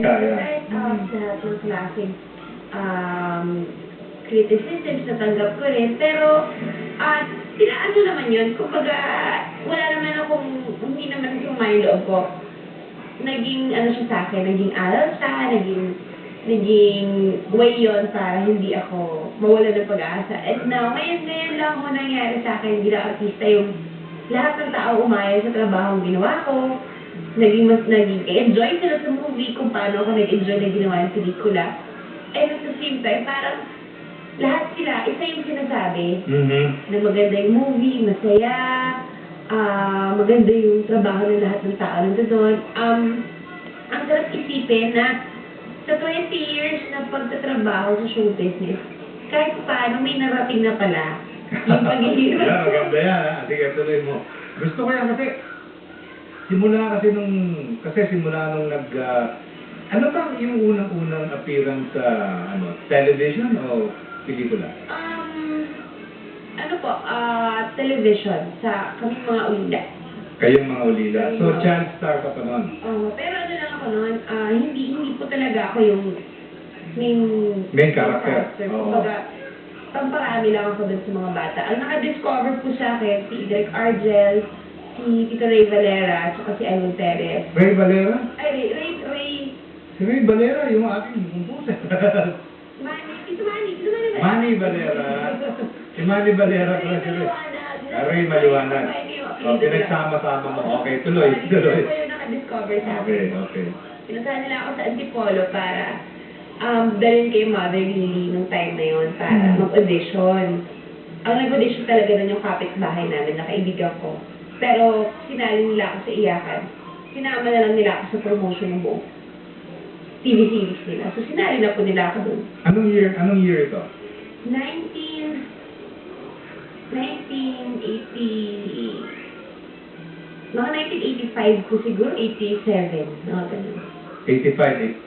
Kaya. Kahit sa lahat ng klaseng criticisms natanggap ko rin, pero ano naman yun, kumbaga wala naman akong, hindi naman sumay loob ko. Naging ano siya sa akin, naging aral siya, naging way yun para hindi ako mawala ng pag-asa. And now, ngayon lang ako nangyari sa akin bilang artista yung lahat ng tao umaya sa trabaho ginawa ko. Naging enjoy sila sa movie kung paano ako nag-enjoy na ginawa yung pelikula. And at the same time, parang lahat sila, isa yung sinasabi na maganda yung movie, masaya, maganda yung trabaho ng lahat ng tao nandun. Ang sarap isipin na sa 20 years na pagtatrabaho sa show business, kahit paano may narating na pala yung paghihirap. Yeah, maganda yan, ha? Sige, tuloy mo. Gusto ko yan kasi, simula nung ano ba yung unang appearance sa television o pelikula? Television, sa kaming mga ulila. Kayong mga ulila. So, child star ka pa nun? Pero ano lang ako noon, hindi po talaga ako yung main character. Kumbaga, pamparami lang ako dun sa mga bata. Ang naka-discover po sa akin, si Idrek Argel, si Tito Ray Valera, at si Alvin Perez. Ray Valera? Ay, Ray. Si Ray Valera, yung ating composer. Tito Manny Manny Valera. Si Manny Valera pala si Ray Maliwanag. Pinagsama-sama mo. Okay, tuloy. Ito po yung naka-discover sa akin. Okay. Pinusahan nila ako sa Antipolo para dalhin kay Mother Lily nung time na yun para mag-audition. Ang nag-audition talaga nun yung kapitbahay namin, nakaibigan ko. Pero sinali nila ako sa iyakan. Sinama na lang nila ako sa promotion ng buong TV series nila. So sinali na po nila ako dun. Anong year ito? 1985 po siguro, 87. Mga ganun. 85.